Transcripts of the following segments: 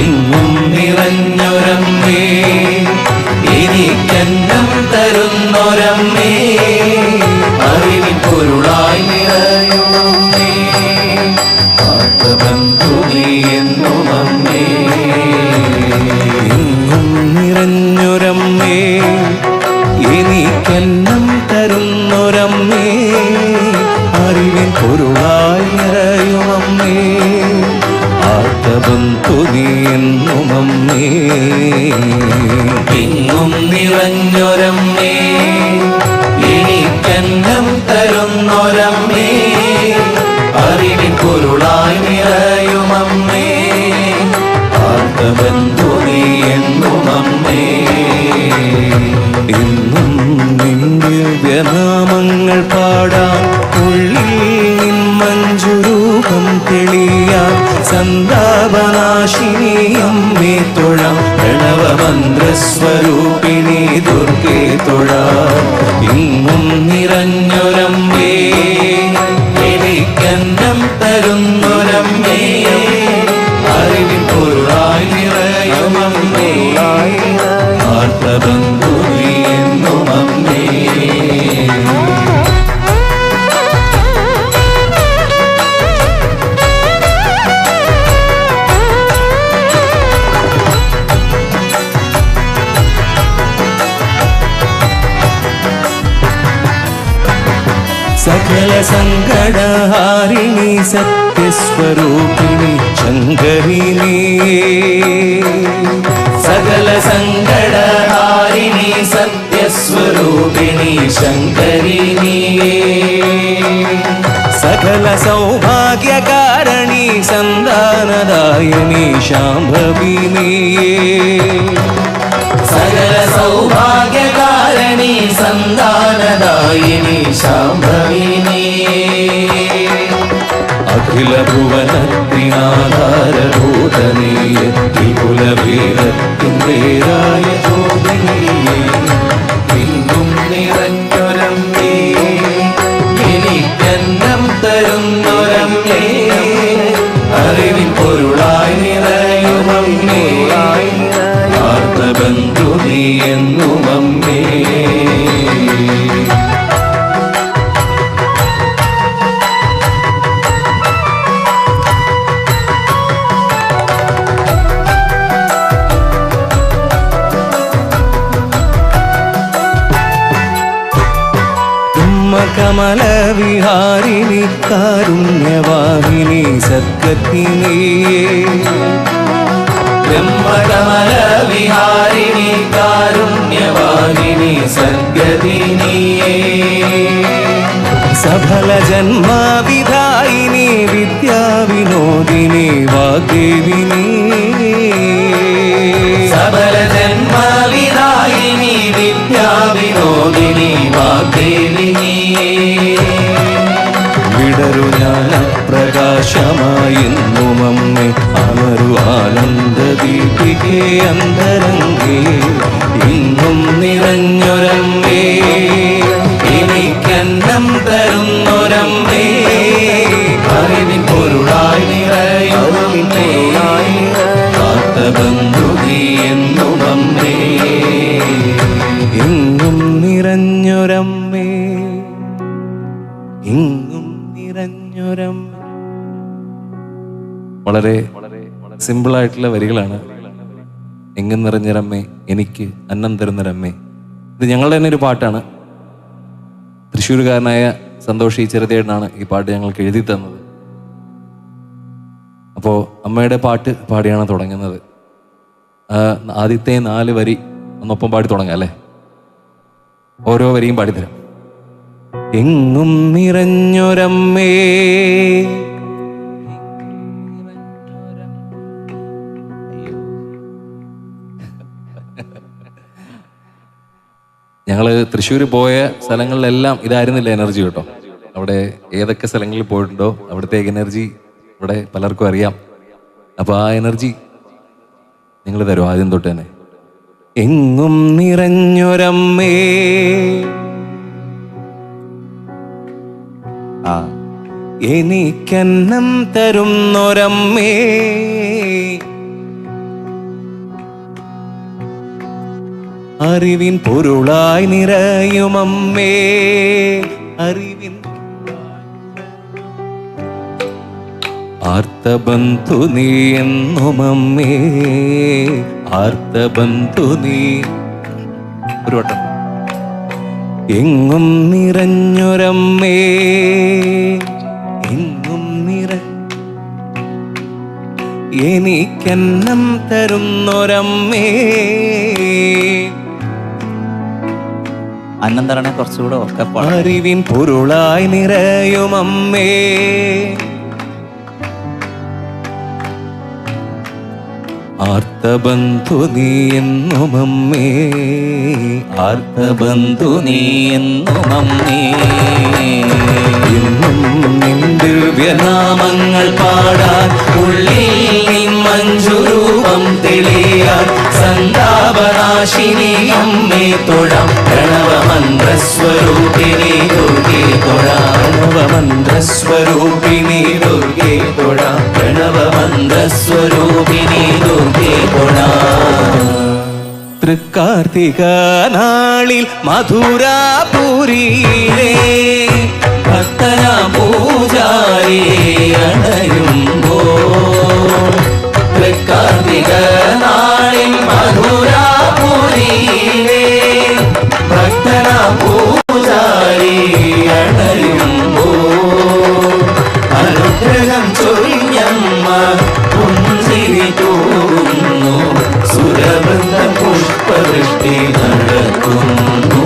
എങ്ങും നിറഞ്ഞൊരമ്മേ, എനിക്കെന്നം തരുന്നൊരമ്മേ, അറിവിൻ പൊരുളായി നിറയുമമ്മേ, ആത്മബന്ധു നീ എന്നും അമ്മേ. എങ്ങും നിറഞ്ഞൊരമ്മേ, എനിക്കെന്നം തരുന്നൊരമ്മേ, അറിവിൻ പൊരുളായി നിറയുമമ്മേ, ആത്മബന്ധു നീ എന്നും അമ്മേ. എങ്ങും നിറഞ്ഞൊരമ്മേ, എനിക്കെന്നം തരുന്നൊരമ്മേ, അറിവിൻ പൊരുളായി നിറയുമമ്മേ, ആത്മബന്ധു നീ എന്നും അമ്മേ. എന്നും നിന്റെ വ്യനാമങ്ങൾ പാടാം, ഉള്ളിൽ നിൻ മഞ്ജുരൂപം തെളിയാം, സന്താപനാശിനി അമ്മേ തൊഴാം, പ്രണവമന്ത്രസ്വരൂപിണി ദുർഗേ തൊഴാം. എങ്ങും നിറഞ്ഞൊരമ്മേ, എനിക്കെന്നം തരുന്നൊരമ്മേ, അറിവിൻ പൊരുളായി നിറയുമമ്മേ, ആത്മബന്ധു നീ എന്നും അമ്മേ. സകല സങ്കടഹാരിണി സത്യസ്വരൂപിണി ശങ്കരി നീയേ, സകല സങ്കടഹാരിണി സത്യസ്വരൂപിണി ശങ്കരി നീയേ, സകല സൗഭാഗ്യകാരണി സന്താനദായിനി ശാംഭവി നീയേ, സകല സൗഭാഗ്യകാരണി സന്താനദായിനി ശാംഭവി നീയേ, അഖില ഭുവനത്തിനാധാരഭൂതനീയേ, ത്രികുലവേദത്തിൻവേരായ ജ്യോതിനീയേ. എങ്ങും നിറഞ്ഞൊരമ്മേ, എനിക്കെന്നം തരുന്നൊരമ്മേ, അറിവിൻ പൊരുളായി നിറയുമമ്മേ, ആത്മബന്ധു നീ എന്നും അമ്മേ. കമലവിഹാരിണി കാരുണ്യവാഹിനി സദ്ഗതിനീയേ, ബ്രഹ്മകമലവിഹാരിണി കാരുണ്യവാഹിനി സദ്ഗതിനീയേ, സഫല ജന്മവിധായിനി വിദ്യാവിനോദിനി വാഗ്ദേവിനി, സഫല ജന്മവിധായിനി വിദ്യാവിനോദിനി വാഗ്ദേവിനി, വിടരു ജ്ഞാന പ്രകാശമായെന്നും അമ്മേ, അമരു ആനന്ദദീപികേ അന്തരംഗേ. എങ്ങും നിറഞ്ഞൊരമ്മേ, എനിക്കെന്നം തരുന്നൊരമ്മേ, അറിവിൻ പൊരുളായി നിറയുമമ്മേ, ആത്മബന്ധു നീ എന്നും അമ്മേ. എങ്ങും നിറഞ്ഞൊരമ്മേ, എങ്ങും നിറഞ്ഞൊരമ്മേ. വളരെ സിമ്പിളായിട്ടുള്ള വരികളാണ്. എങ്ങും നിറഞ്ഞൊരമ്മേ, എനിക്ക് അന്നം തരുന്നൊരമ്മേ. ഇത് ഞങ്ങളുടെ തന്നെ ഒരു പാട്ടാണ്. തൃശ്ശൂരുകാരനായ സന്തോഷ് ചെറുതേടനാണ് ഈ പാട്ട് ഞങ്ങൾക്ക് എഴുതി തന്നത്. അപ്പോൾ അമ്മയുടെ പാട്ട് പാടിയാണ് തുടങ്ങുന്നത്. ആദ്യത്തെ 4 വരി ഒന്നൊപ്പം പാടി തുടങ്ങാം അല്ലേ? ഓരോ വരിയും പാടിത്തരാം. എങ്ങും നിറഞ്ഞൊരമ്മേ, ഞങ്ങൾ തൃശ്ശൂർ പോയ സ്ഥലങ്ങളിലെല്ലാം ഇതായിരുന്നില്ല എനർജി കേട്ടോ. അവിടെ ഏതൊക്കെ സ്ഥലങ്ങളിൽ പോയിട്ടുണ്ടോ അവിടുത്തെ എനർജി ഇവിടെ പലർക്കും അറിയാം. അപ്പോൾ ആ എനർജി നിങ്ങൾ തരും ആദ്യം തൊട്ട് തന്നെ. എങ്ങും നിറഞ്ഞൊരമ്മേ, എനിക്കന്നം തരുന്നൊരമ്മേ, അറിവിൻ പൊരുളായി നിറയുമമ്മേ, അറിവിൻ ആർത്തബന്ധു നീ എന്നുമമ്മേ, ആർത്തബന്ധു നീ. ഒരു വട്ടം. എങ്ങും നിറഞ്ഞൊരമ്മേ, എങ്ങും എനിക്കെന്നം തരുന്നൊരമ്മേ. അന്നം തരണേ കുറച്ചുകൂടെ ഒക്കെ. അറിവിൻ പൊരുളായി നിറയുമമ്മേ, ആർത്തബന്ധു നീ എന്നുമമ്മേ, ആർത്തബന്ധു നീ എന്നുമമ്മേ. എന്നും നിൻ ദിവ്യനാമങ്ങൾ പാടാൻ, ഉള്ളിൽ നിൻ മഞ്ജുരൂപം തെളിയാൻ, സന്താപനാശിനി അമ്മേ തൊഴാം, പ്രണവമന്ത്രസ്വരൂപിണി ദുർഗേ തൊഴാം, പ്രണവമന്ത്രസ്വരൂപിണി ദുർഗേ തൊഴാം, പ്രണവമന്ത്രസ്വരൂപിണി ദുർഗേ തൊഴാം. തൃക്കാർത്തിക നാളിൽ മധുരാപുരിയിലെ ഭക്തനാം പൂജാരി അണയുമ്പോൾ, തൃക്കാർത്തിക നാളിൽ മധുരാപുരിയിലെ ഭക്തനാം പൂജാരി അണയുമ്പോൾ, അനുഗ്രഹം ചൊരിഞ്ഞമ്മ പുഞ്ചിരി തൂകുന്നു, സുരവൃന്ദം പുഷ്പവൃഷ്ടി നടക്കുന്നു.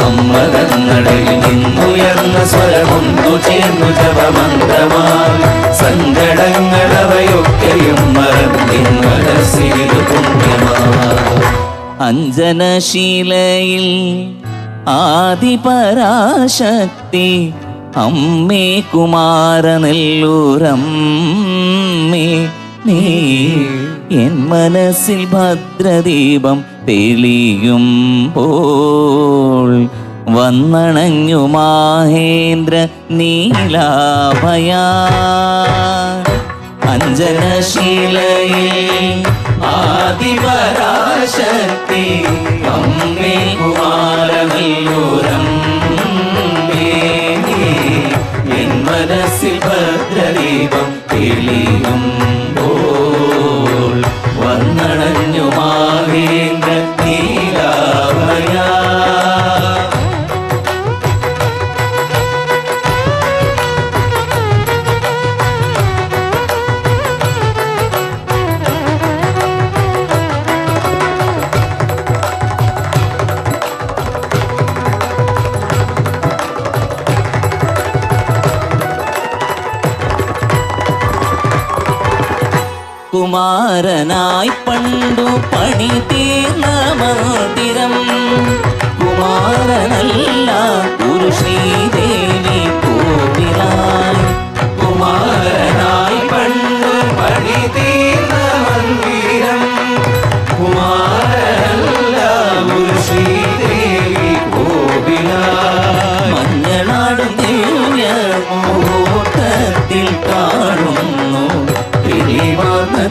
അമ്മതന്നടയിൽ നിന്നുയർന്ന സ്വരമൊന്നു ചേർന്നു ജപമന്ത്രമായി, സങ്കടങ്ങളവയൊക്കെയും മറന്നിൻ മനസ്സിരു പുണ്യമായി. അഞ്ജനശീലയിൽ ആദിപരാശക്തി അമ്മേ കുമാരനെല്ലൂരമ്മേ, നീ എൻ മനസ്സിൽ ഭദ്രദീപം തെളിയുമ്പോൾ, വന്നണഞ്ഞു മാഹേന്ദ്ര നീലാഭയ. അഞ്ജനശീലയിൽ ആദിപരാശക്തി അമ്മേ കുമാരനെല്ലൂരമ്മേ, എൻ മനസ്സിൽ ഭദ്രദീപം തെളിയുമ്പോൾ, വന്നണഞ്ഞു മാഹേന്ദ്ര നീലാഭയ. കുമാരനായി പണ്ടു പണി തീർന്ന മന്ദിരം, കുമാരനല്ല ഒരു ശ്രീദേവി കോവിലായി. കുമാരനായി പണ്ടു പണി തീർന്ന മന്ദിരം, കുമാരനല്ല ഒരു ശ്രീദേവി കോവിലായി. മഞ്ഞളാടും ദിവ്യ മുഹൂർത്തത്തിൽ കാണുന്നു,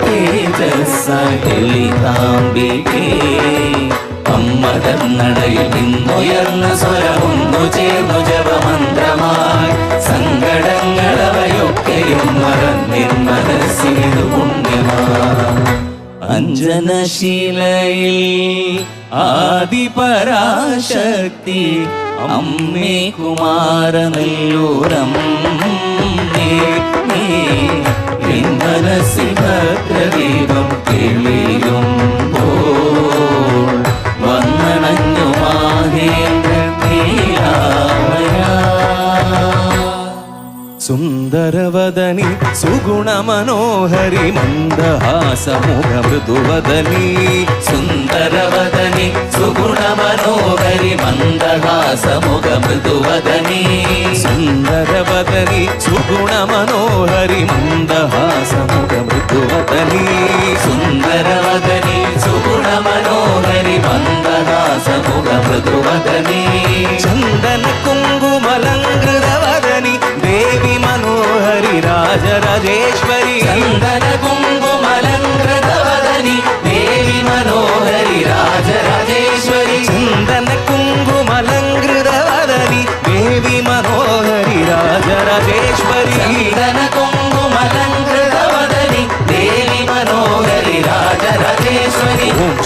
തേജസ്സലിതാംബികേ. അമ്മതന്നടയിൽ നിന്നുയർന്ന സ്വരമൊന്നു ചേർന്നു ജപമന്ത്രമായി, സങ്കടങ്ങളവയൊക്കെയും മറന്നിൻ മനസ്സിനു പുണ്യമായി. അഞ്ജനശീലയിൽ ആദിപരാശക്തി അമ്മേ കുമാരനെല്ലൂരമ്മേ, മനസ്സിൽ ഭദ്രദീപം തെളിയുമ്പോൾ, വന്നണഞ്ഞു മാഹേന്ദ്ര നീലാഭയ. സുന്ദരവദനി സുഗുണമനോഹരി മന്ദഹാസമുഖ മൃദുവദനി, സുന്ദരവദനി സുഗുണമനോഹരി മന്ദഹാസമുഖ മൃദുവദനി, സുന്ദരവദനി സുഗുണമനോഹരി മന്ദഹാസമുഖ മൃദുവദനി, സുന്ദരവദനി സുഗുണമനോഹരി മന്ദഹാസമുഖ മൃദുവദനി. ചന്ദന കുങ്കുമലങ്കൃതവദനി ദേവി മനോഹരി രാജരാജേശ്വരി, ചന്ദന കുങ്കുമലങ്കൃതവദനി ദേവി മനോഹരി രാജരാജ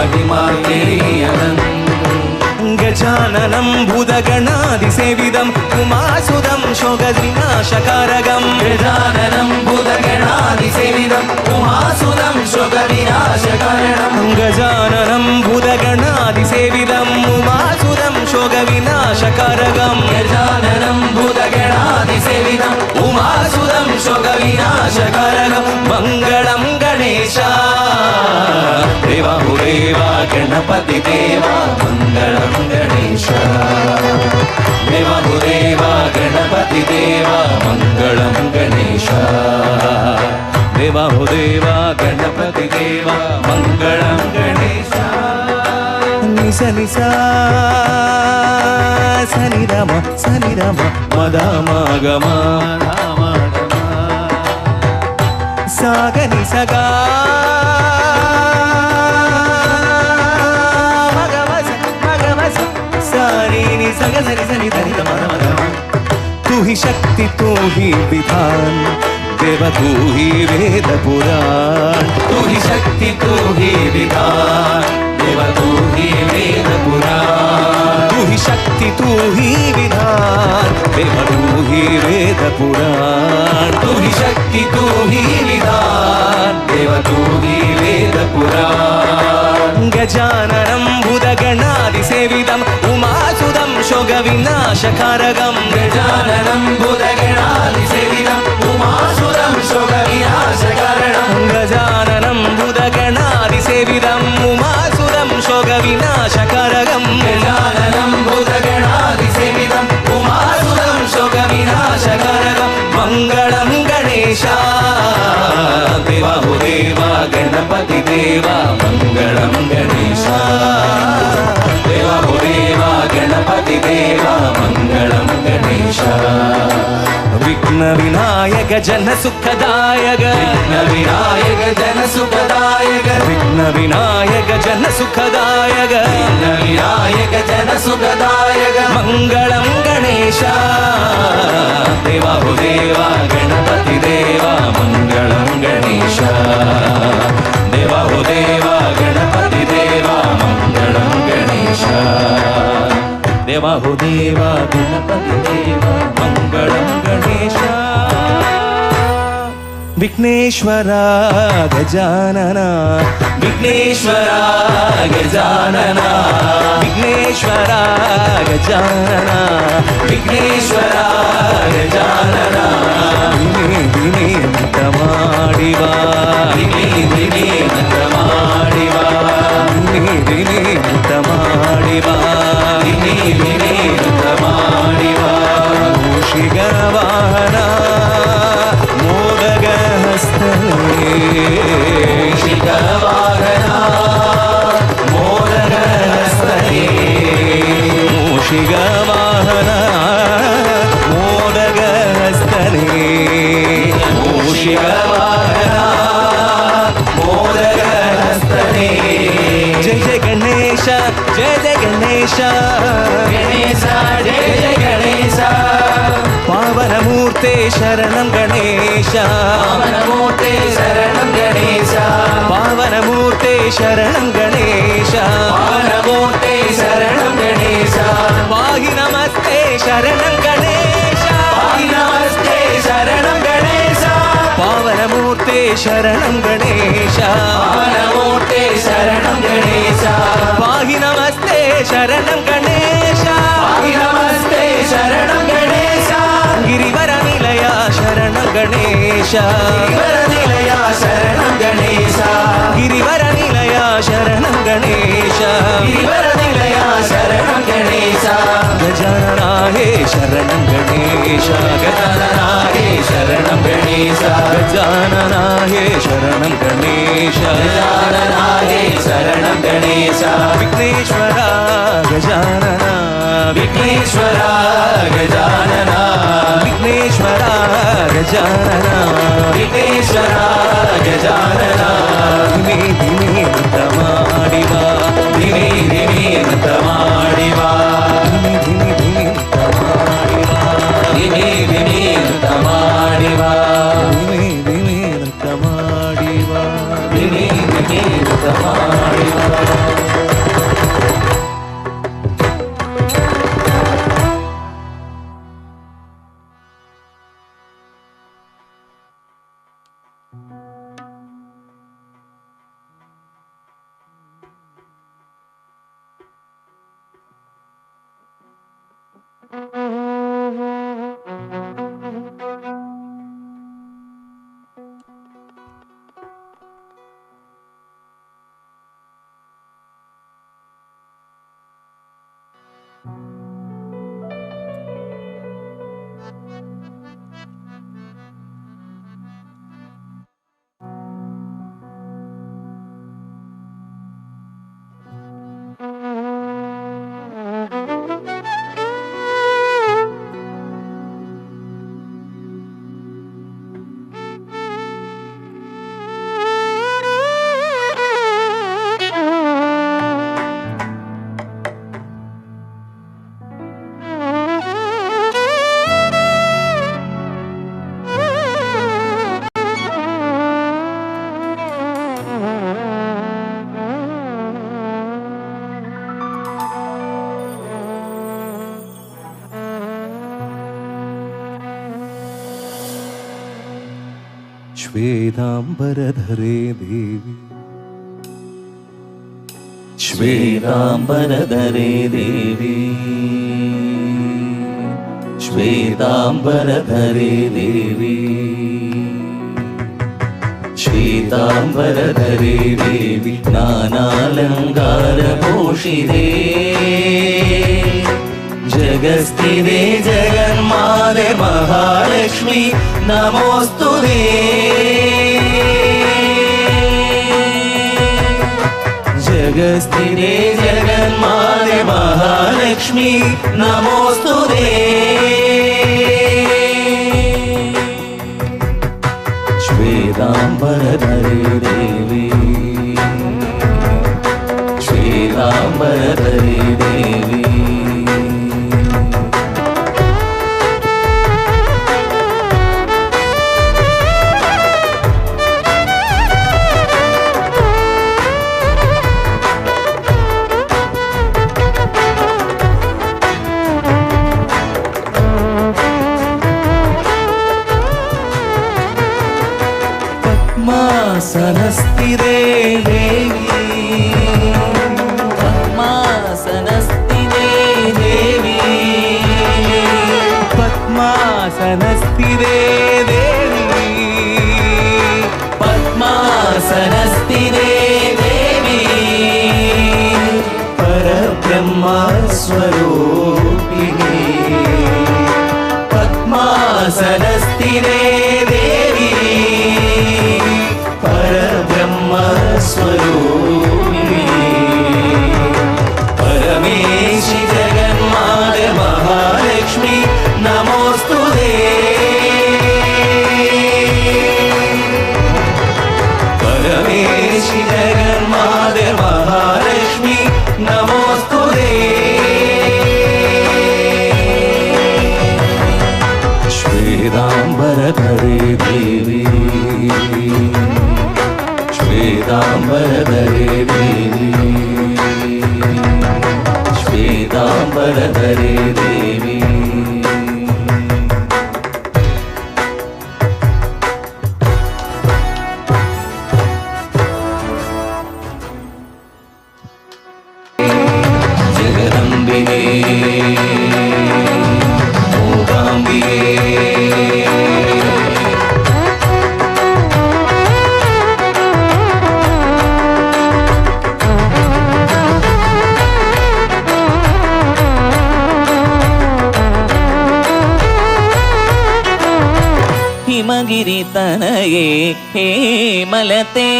महिमाकेयनं गजाननं भूतगणादिसेवितं उमासुतं शोकविनाशकारकं गजाननं भूतगणादिसेवितं उमासुतं शोकविनाशकारणं गजाननं भूतगणादिसेवितं उमासुतं शोकविनाशकारकं गजाननं भूतगणादिसेवितं उमासुतं शोकविनाशकारणं मङ्गलं गणेश देवाहुदेवा गणपति देवा मङ्गलं गणेश देवाहुदेवा गणपति देवा मङ्गलं गणेश देवाहुदेवा गणपति देवा मङ्गलं गणेश निस निसा सनिरम मदमगम सागनि सगा तू ही शक्ति तू ही विधान देव तू ही वेद पुराण तू ही शक्ति तू ही विधान देव तू ही वेद पुराण तू ही शक्ति तू ही विधान देव तू ही वेद पुराण तू ही शक्ति तू ही विधान देव तू ही वेद पुराण गजाननं भूतगणादिसेवितं उमासुतं शोकविनाशकारकं गजाननं भूतगणादिसेवितं उमासुतं शोकविनाशकारणं गजाननं भूतगणादिसेवितं उमासुतं शोकविनाशकारकं गजाननं भूतगणादिसेवितं उमासुतं शोकविनाशकारणं मङ्गलं गणेश देवाहुदेवा गणपति देवा मङ्गलं गणेश देवाहुदेवा गणपति देवा मङ्गलं गणेश विघ्न विनायक जन सुखदायक विघ्न विनायक जन सुखदायक विघ्न विनायक जन सुखदायक विघ्न विनायक जन सुखदायक मङ्गलं गणेश देवाहुदेवा गणपति देवा मङ्गलं गणेश देवाहुदेवा गणपति देवा मङ्गलं गणेश देवाहुदेवा गणपति देवा मङ्गलं गणेश विघ्नेश्वरा गजानना विघ्नेश्वरा गजानना विघ्नेश्वरा गजानना विघ्नेश्वरा गजानना दिने दिने नृत्यमाडिवा दिने दिने नृत्यमाडिवा दिने दिने नृत्यमाडिवा दिने दिने नृत्यमाडिवा मूषिकवाहन मोदकहस्तने शिखवाहना मोदकहस्तने मूषिकवाहन मोदकहस्तने शिखवाहना मोदकहस्तने जय जय गणेश जय जय गणेश गणेश जय जय गणेश पावनमूर्ते शरणं गणेश पावनमूर्ते शरणं गणेश पावनमूर्ते शरणं गणेश पावनमूर्ते शरणं गणेश पाहि नमस्ते शरणं गणेश पाहि नमस्ते शरणं गणेश पावनमूर्ते शरणं गणेश पावनमूर्ते शरणं गणेश पाहि नमस्ते शरणं गणेश पाहि नमस्ते शरणं गणेश गिरिवरनिलया शरणं गणेश गिरिवरनिलया शरणं गणेश गिरिवरनिलया शरणं गणेश गिरिवरनिलया शरणं गणेश गजानना हे शरणं गणेश गजानना हे शरणं गणेश गजानना हे शरणं गणेश गजानना हे शरणं गणेश विघ्नेश्वरा गजानना विघ्नेश्वरा गजानना विघ्नेश्वरा गजानना विघ्नेश्वरा गजानना दिने दिने नृत्यमाडिवा दिने दिने नृत्यमाडिवा दिने दिने दिने नृत्यमाडिवा दिने दिने नृत्यमाडिवा दिने दिने नृत्यमाडिवा दिने दिने नृत्यमाडिवा ശ്വേതാംബരധരേ ദേവി ശ്വേതാംബരധരേ ദേവി ശ്വേതാംബരധരേ ദേവി ശ്വേതാംബരധരേ ദേവി നാനാലങ്കാരഭൂഷിതേ ജഗസ്ഥിതേ ജഗന്മാതേ മഹാലക്ഷ്മി നമോസ്തുതേ ജഗസ്ഥിതേ ജഗന്മാതേ മഹാലക്ഷ്മി നമോസ്തുതേ ശ്വേതാംബരധരേ ദേവി ശ്വേതാംബരധരേ ദേവി പദ്മാസനസ്ഥിതേ ദേവി പദ്മാസനസ്ഥിതേ ദേവി പദ്മാസനസ്ഥിതേ ദേവി പദ്മാസനസ്ഥിതേ ദേവി പരബ്രഹ്മസ്വരൂപിണി പദ്മാസനസ്ഥിതേ ദേവി പരബ്രഹ്മസ്വരൂപിണി പരമേശി ജഗന്മാതേ മഹാലക്ഷ്മി നമോസ്തുതേ പരമേശി ജഗന്മാതേ മഹാലക്ഷ്മി നമോസ്തുതേ ശ്വേതാംബരധരേ ദേവി ശ്വേതാംബരധരേ ദേവി ശ്വേതാംബരധരേ ദേവി ജഗദംബികേ മൂകാംബികേ ഹിമഗിരി തനയേ ഹേമലതേ